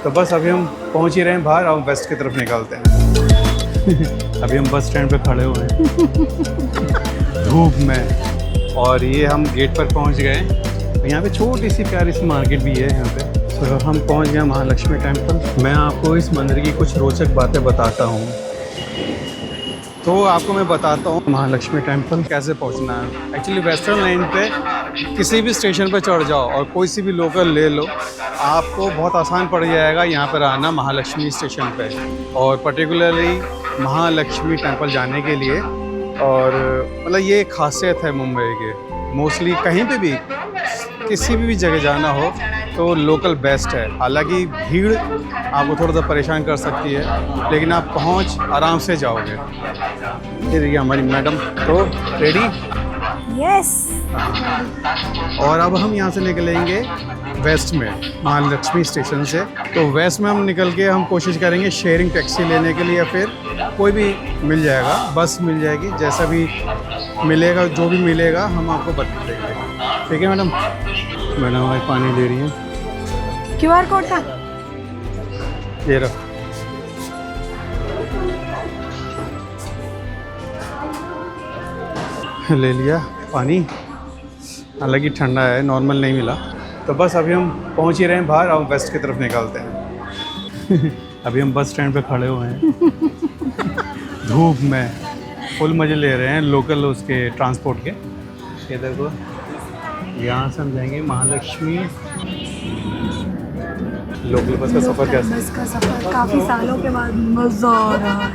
तो बस अभी हम पहुंच ही रहे हैं बाहर और वेस्ट की तरफ निकलते हैं। अभी हम बस स्टैंड पे खड़े हुए हैं धूप में, और ये हम गेट पर पहुंच गए। यहाँ पे छोटी सी प्यारी सी मार्केट भी है यहाँ पे। तो हम पहुंच गए महालक्ष्मी टेम्पल। मैं आपको इस मंदिर की कुछ रोचक बातें बताता हूँ। तो आपको मैं बताता हूँ महालक्ष्मी टेम्पल कैसे पहुँचना है। एक्चुअली वेस्टर्न लाइन पे किसी भी स्टेशन पे चढ़ जाओ और कोई सी भी लोकल ले लो, आपको बहुत आसान पड़ जाएगा यहाँ पर आना महालक्ष्मी स्टेशन पे, और पर्टिकुलरली महालक्ष्मी टेम्पल जाने के लिए। और मतलब ये खासियत है मुंबई के, मोस्टली कहीं पे भी किसी भी जगह जाना हो तो लोकल बेस्ट है। हालांकि भीड़ आपको थोड़ा सा परेशान कर सकती है, लेकिन आप पहुंच आराम से जाओगे। ये देखिए हमारी मैडम तो रेडी। यस। और अब हम यहाँ से निकलेंगे वेस्ट में महालक्ष्मी स्टेशन से। तो वेस्ट में हम निकल के हम कोशिश करेंगे शेयरिंग टैक्सी लेने के लिए, या फिर कोई भी मिल जाएगा, बस मिल जाएगी, जैसा भी मिलेगा, जो भी मिलेगा हम आपको बता देंगे। ठीक है मैडम। मैडम हमारी पानी दे रही है। क्यूआर कोड का ये रहो। ले लिया पानी, हालांकि ठंडा है, नॉर्मल नहीं मिला। तो बस अभी हम पहुंच ही रहे हैं बाहर और वेस्ट की तरफ निकलते हैं। अभी हम बस स्टैंड पे खड़े हुए हैं धूप में, फुल मज़े ले रहे हैं लोकल उसके ट्रांसपोर्ट के। ये देखो, यहाँ से हम जाएंगे महालक्ष्मी। लोकल बस का सफ़र कैसा? बस का सफ़र काफ़ी सालों के बाद मज़ा आ रहा है।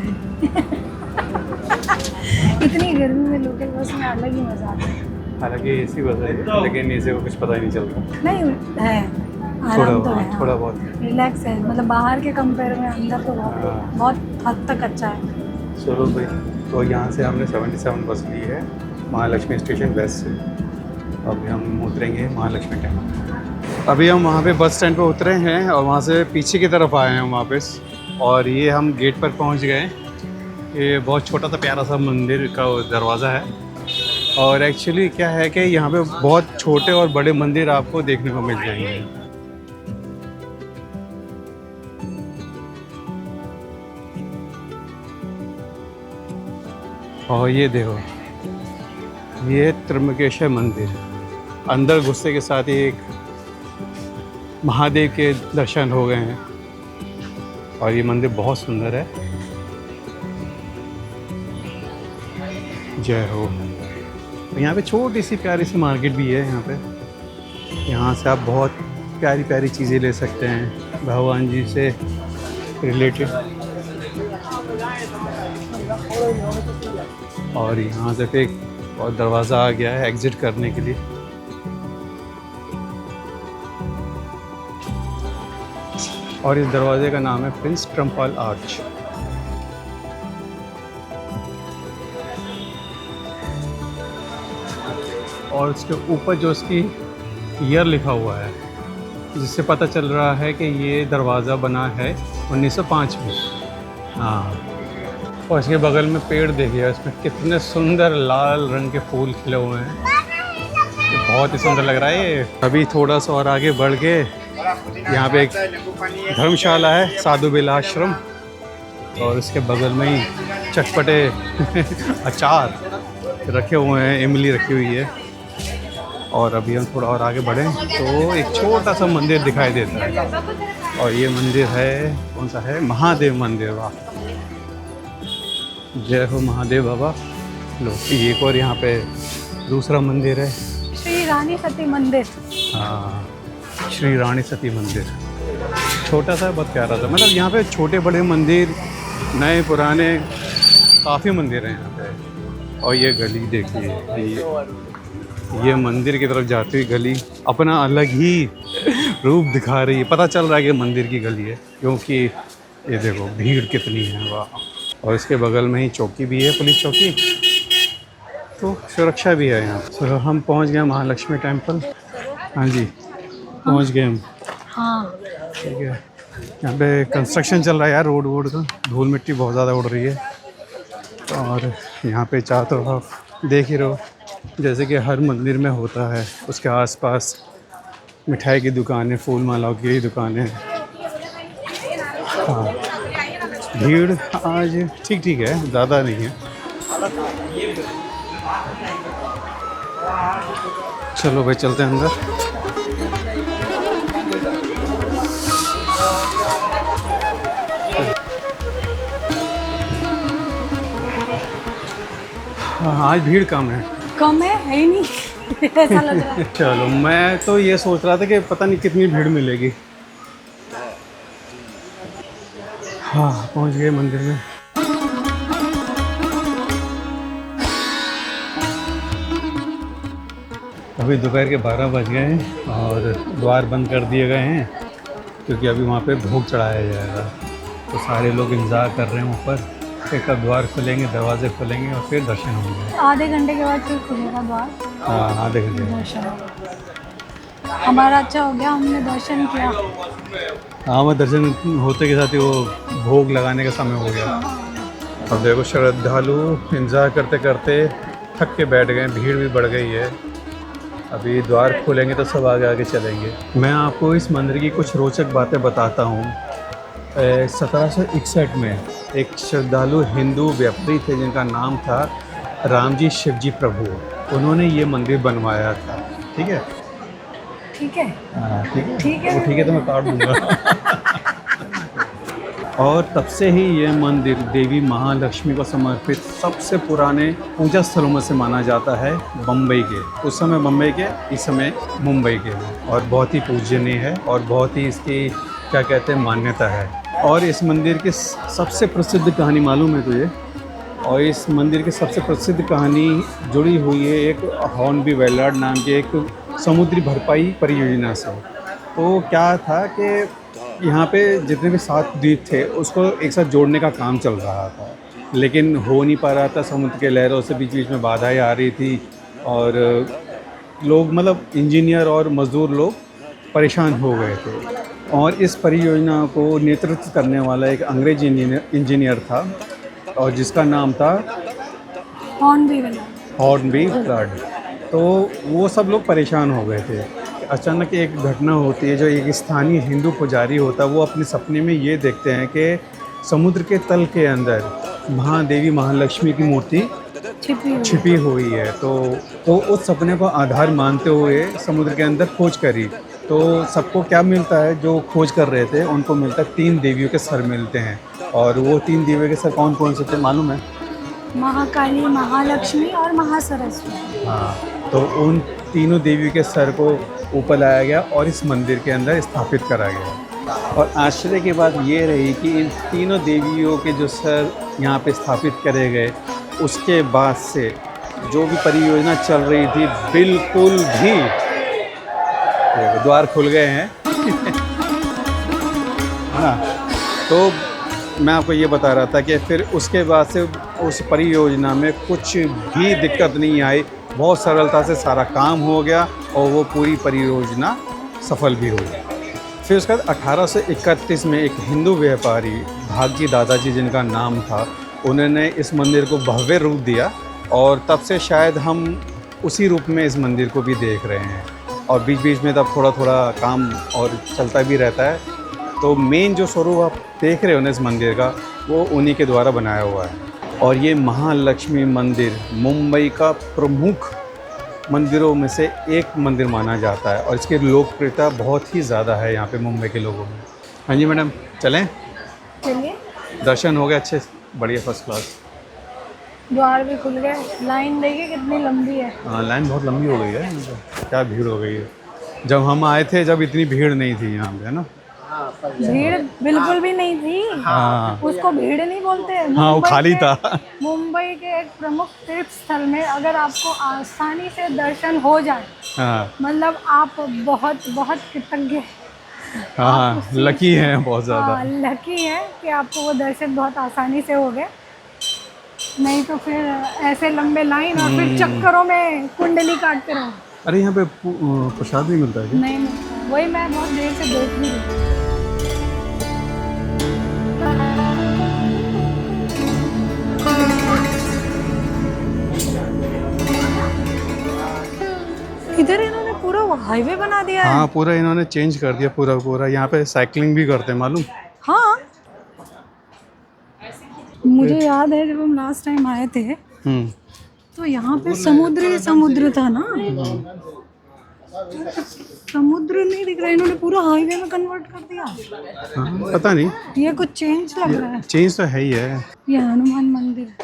इतनी गर्मी में लोकल बस में अलग ही मज़ा आता है। हालांकि एसी बस है, लेकिन इसे को कुछ पता ही नहीं चल रहा। नहीं है, आराम तो है, थोड़ा बहुत रिलैक्स है, मतलब बाहर के कंपेयर में अंदर तो बहुत हद तक अच्छा है। चलो भाई, तो यहाँ से हमने 77 बस ली है महालक्ष्मी स्टेशन वेस्ट से। अभी हम उतरेंगे महालक्ष्मी टेम्पल। अभी हम वहाँ पे बस स्टैंड पे उतरे हैं और वहाँ से पीछे की तरफ आए हैं वापस, और ये हम गेट पर पहुँच गए। ये बहुत छोटा सा प्यारा सा मंदिर का दरवाज़ा है, और एक्चुअली क्या है कि यहाँ पे बहुत छोटे और बड़े मंदिर आपको देखने को मिल जाएंगे। और ये देखो, ये त्र्यंबकेश्वर मंदिर, अंदर घुसने के साथ ही एक महादेव के दर्शन हो गए हैं, और ये मंदिर बहुत सुंदर है। जय हो। यहाँ पे छोटी सी प्यारी सी मार्केट भी है यहाँ पे। यहाँ से आप बहुत प्यारी प्यारी चीज़ें ले सकते हैं भगवान जी से रिलेटेड। और यहाँ से फिर और दरवाज़ा आ गया है एग्ज़िट करने के लिए। और इस दरवाजे का नाम है प्रिंस ट्रम्पल आर्च। और उसके ऊपर जो उसकी ईयर लिखा हुआ है, जिससे पता चल रहा है कि ये दरवाज़ा बना है 1905 में। हाँ, और इसके बगल में पेड़ देखिए, इसमें कितने सुंदर लाल रंग के फूल खिले हुए हैं। ये बहुत ही सुंदर लग रहा है ये। अभी थोड़ा सा और आगे बढ़ के यहाँ पे एक धर्मशाला है, साधु बेला आश्रम, और इसके बगल में ही चटपटे अचार रखे हुए हैं, इमली रखी हुई है। और अभी हम थोड़ा और आगे बढ़ें तो एक छोटा सा मंदिर दिखाई देता है, और ये मंदिर है, कौन सा है? महादेव मंदिर। वाह, जय हो महादेव बाबा। लो, एक और यहाँ पे दूसरा मंदिर है, श्री रानी सती मंदिर। हाँ, श्री रानी सती मंदिर। छोटा सा, बहुत प्यारा सा। मतलब यहाँ पे छोटे बड़े मंदिर, नए पुराने, काफ़ी मंदिर हैं यहाँ पे। और ये गली देखिए, ये मंदिर की तरफ जाती हुई गली अपना अलग ही रूप दिखा रही है। पता चल रहा है कि मंदिर की गली है, क्योंकि ये देखो भीड़ कितनी है। वाह। और इसके बगल में ही चौकी भी है, पुलिस चौकी, तो सुरक्षा भी है यहाँ। तो हम पहुँच गए महालक्ष्मी टेम्पल। हाँ जी, पहुँच गए हम। हाँ, ठीक है। यहाँ पे कंस्ट्रक्शन चल रहा है यार, रोड का, धूल मिट्टी बहुत ज़्यादा उड़ रही है। और यहाँ पे चारों तरफ देख ही रहो, जैसे कि हर मंदिर में होता है, उसके आसपास मिठाई की दुकानें, फूल मालाओं की दुकानें, हाँ, भीड़ आज ठीक ठीक है, ज़्यादा नहीं है। चलो भाई चलते हैं अंदर। हाँ, आज भीड़ कम है। कम है ही नहीं ऐसा लग रहा है। चलो, मैं तो ये सोच रहा था कि पता नहीं कितनी भीड़ मिलेगी। हाँ, पहुंच गए मंदिर में। अभी दोपहर के 12 बज गए हैं और द्वार बंद कर दिए गए हैं क्योंकि अभी वहाँ पे भोग चढ़ाया जाएगा। तो सारे लोग इंतज़ार कर रहे हैं ऊपर कि कब द्वार खुलेंगे, दरवाजे खुलेंगे और फिर दर्शन होंगे। आधे घंटे के बाद फिर खुलेगा द्वार। हाँ, आधे घंटे। दर्शन हमारा अच्छा हो गया, हमने दर्शन किया। हाँ, मैं दर्शन होते के साथ ही वो भोग लगाने का समय हो गया। अब देखो श्रद्धालु इंतज़ार करते करते थक के बैठ गए, भीड़ भी बढ़ गई है। अभी द्वार खोलेंगे तो सब आगे आगे चलेंगे। मैं आपको इस मंदिर की कुछ रोचक बातें बताता हूँ। 1761 में एक श्रद्धालु हिंदू व्यापारी थे जिनका नाम था रामजी शिवजी प्रभु। उन्होंने ये मंदिर बनवाया था। ठीक है, ठीक है, हाँ ठीक है, ठीक है। वो ठीक है तो मैं काट दूँगा। और तब से ही ये मंदिर देवी महालक्ष्मी को समर्पित सबसे पुराने पूजा स्थलों में से माना जाता है बम्बई के। उस समय बम्बई के, इस समय मुंबई के। और बहुत ही पूजनीय है और बहुत ही इसकी क्या कहते हैं मान्यता है। और इस मंदिर की सबसे प्रसिद्ध कहानी मालूम है तुझे? और इस मंदिर की सबसे प्रसिद्ध कहानी जुड़ी हुई है एक हॉर्नबी वेलार्ड नाम के एक समुद्री भरपाई परियोजना से। तो क्या था कि यहाँ पे जितने भी 7 द्वीप थे उसको एक साथ जोड़ने का काम चल रहा था, लेकिन हो नहीं पा रहा था। समुद्र के लहरों से बीच बीच में बाधाएं आ रही थी और लोग मतलब इंजीनियर और मज़दूर लोग परेशान हो गए थे। और इस परियोजना को नेतृत्व करने वाला एक अंग्रेज इंजीनियर था और जिसका नाम था हॉर्नबी वेलार्ड। तो वो सब लोग परेशान हो गए थे। अचानक एक घटना होती है, जो एक स्थानीय हिंदू पुजारी होता है वो अपने सपने में ये देखते हैं कि समुद्र के तल के अंदर महादेवी महालक्ष्मी की मूर्ति छिपी हुई है। तो उस सपने को आधार मानते हुए समुद्र के अंदर खोज करी। तो सबको क्या मिलता है, जो खोज कर रहे थे उनको मिलता है 3 देवियों के सर मिलते हैं। और वो 3 देवियों के सर कौन कौन से थे मालूम है? महाकाली, महालक्ष्मी और महासरस्वती। हाँ, तो उन तीनों देवियों के सर को ऊपर लाया गया और इस मंदिर के अंदर स्थापित करा गया। और आश्चर्य की बात ये रही कि इन तीनों देवियों के जो सर यहाँ पे स्थापित करे गए, उसके बाद से जो भी परियोजना चल रही थी बिल्कुल भी, द्वार खुल गए हैं। हाँ, तो मैं आपको ये बता रहा था कि फिर उसके बाद से उस परियोजना में कुछ भी दिक्कत नहीं आई। बहुत सरलता से सारा काम हो गया और वो पूरी परियोजना सफल भी हुई। फिर उसके बाद 1831 में एक हिंदू व्यापारी भाग्य दादाजी जिनका नाम था, उन्होंने इस मंदिर को भव्य रूप दिया और तब से शायद हम उसी रूप में इस मंदिर को भी देख रहे हैं। और बीच बीच में तब थोड़ा थोड़ा काम और चलता भी रहता है। तो मेन जो स्वरूप आप देख रहे हो ना इस मंदिर का, वो उन्हीं के द्वारा बनाया हुआ है। और ये महालक्ष्मी मंदिर मुंबई का प्रमुख मंदिरों में से एक मंदिर माना जाता है और इसकी लोकप्रियता बहुत ही ज़्यादा है यहाँ पे मुंबई के लोगों में। हाँ जी मैडम, चलें? चलिए। दर्शन हो गए अच्छे, बढ़िया, फर्स्ट क्लास। द्वार भी खुल गए। लाइन देखिए कितनी लंबी है। हाँ, लाइन बहुत लंबी हो गई है, क्या भीड़ हो गई है। जब हम आए थे जब इतनी भीड़ नहीं थी यहाँ पे, है ना? भीड़ बिल्कुल भी नहीं थी। हाँ, उसको भीड़ नहीं बोलते। हाँ, वो खाली था। मुंबई के एक प्रमुख तीर्थ स्थल में अगर आपको आसानी से दर्शन हो जाए, हाँ, मतलब आप बहुत बहुत कृतज्ञ, हाँ, लकी हैं बहुत ज़्यादा। लकी है कि आपको वो दर्शन बहुत आसानी से हो गए। नहीं तो फिर ऐसे लंबे लाइन और फिर चक्करों में कुंडली काटते रहो। अरे यहाँ पे प्रसाद भी मिलता है क्या? नहीं, वही मैं बहुत देर से देख रही हूँ। इधर इन्होंने पूरा हाईवे बना दिया है। हाँ, पूरा इन्होंने चेंज कर दिया, पूरा यहाँ पे साइकिलिंग भी करते हैं मालूम? हाँ, मुझे याद है जब हम लास्ट टाइम आए थे हम्म। तो यहाँ पे समुद्र ही समुद्र था ना, समुद्र नहीं दिख रहा, इन्होंने पूरा हाईवे में कन्वर्ट कर दिया। हाँ, पता नहीं, ये कुछ चेंज लग रहा है। चेंज तो है ही है। ये हनुमान मंदिर है।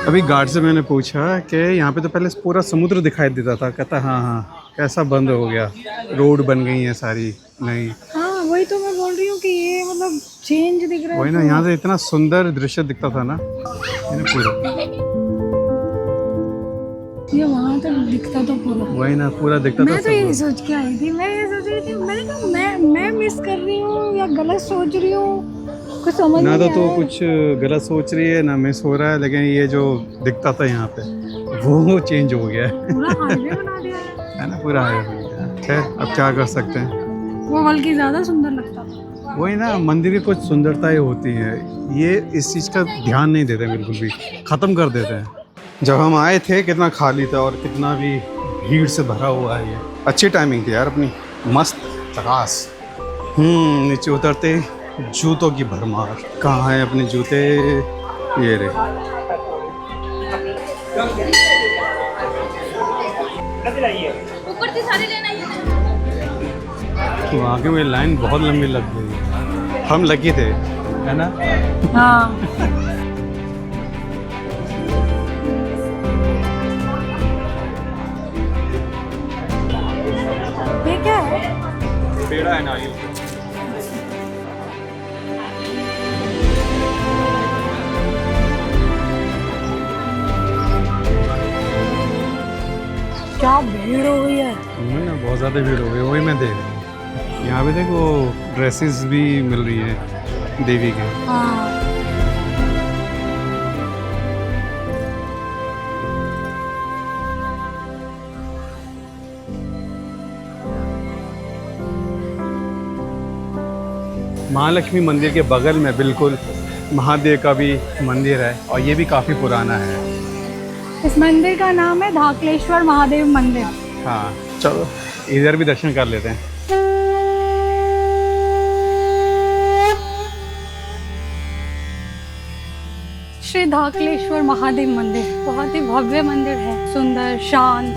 अभी गार्ड से मैंने पूछा कि यहाँ पे तो पहले पूरा समुद्र दिखाई देता था। कहता हाँ हाँ कैसा बंद हो गया, रोड बन गई है सारी नई। हाँ वही तो मैं बोल रही हूँ कि ये मतलब चेंज दिख रहा है। वही ना, यहाँ से इतना सुंदर दृश्य दिखता था ना पूरा। ये वहाँ तक दिखता तो पूरा, वही ना पूरा दिखता था। मैं तो यही सोच के आई थी, मैं ये सोच रही थी, मैंने कहा मैं मिस कर रही हूँ या गलत सोच रही हूँ, कुछ समझ ना नहीं तो आया। कुछ गलत सोच रही है ना मिस हो रहा है, लेकिन ये जो दिखता था यहाँ पे वो चेंज हो गया है। पूरा हाईवे बना दिया है ना, पूरा हाईवे हो गया। खैर अब क्या कर सकते हैं। वो बल्कि ज़्यादा सुंदर लगता था। वही ना, मंदिर की कुछ सुंदरताएं होती हैं, ये इस चीज़ का ध्यान नहीं देते बिल्कुल भी, ख़त्म कर देते हैं। जब हम आए थे कितना खाली था और कितना भी भीड़ से भरा हुआ है। ये अच्छी टाइमिंग थी यार अपनी, मस्त चकास। नीचे उतरते जूतों की भरमार। कहाँ है अपने जूते, ये रे। ऊपर से सारे लेना ही तो आगे में लाइन बहुत लंबी लग गई है। हम लकी थे, है ना। हाँ ये क्या है? पेड़ा है नारियल। क्या भीड़ हो गई है। वही ना, बहुत ज़्यादा भीड़ हो गई, वही मैं देख रहा हूँ। यहाँ पे देखो ड्रेसेस भी मिल रही हैं देवी के। हाँ महालक्ष्मी मंदिर के बगल में बिल्कुल महादेव का भी मंदिर है और ये भी काफ़ी पुराना है। इस मंदिर का नाम है धाकलेश्वर महादेव मंदिर। हाँ चलो इधर भी दर्शन कर लेते हैं। श्री धाकलेश्वर महादेव मंदिर बहुत ही भव्य मंदिर है, सुंदर शांत।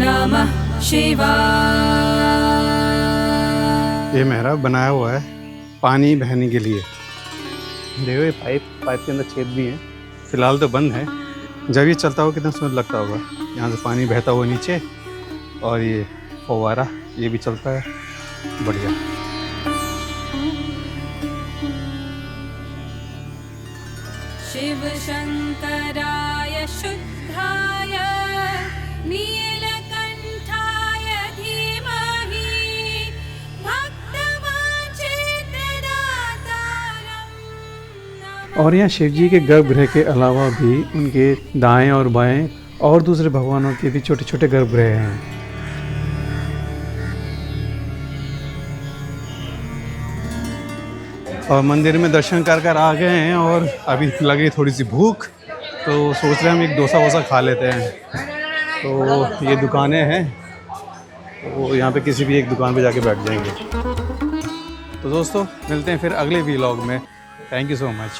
नमः शिवाय। ये मेहराब बनाया हुआ है पानी बहने के लिए। देखो ये पाइप के अंदर छेद भी है, फिलहाल तो बंद है। जब ये चलता हो कितना सुंदर लगता होगा। यहाँ से पानी बहता हुआ नीचे और ये फव्वारा ये भी चलता है, बढ़िया। शिव शंकराय शुद्धाय नीलकंठाय धीमहि भक्तवांछितदातारं। और यहाँ शिव जी के गर्भगृह के अलावा भी उनके दाएं और बाएं और दूसरे भगवानों के भी छोटे छोटे गर्भगृह हैं। और मंदिर में दर्शन कर आ गए हैं और अभी लगी थोड़ी सी भूख, तो सोच रहे हैं हम एक डोसा वोसा खा लेते हैं। तो ये दुकानें हैं, तो यहाँ पे किसी भी एक दुकान पे जाके बैठ जाएंगे। तो दोस्तों मिलते हैं फिर अगले व्लॉग में। Thank you so much.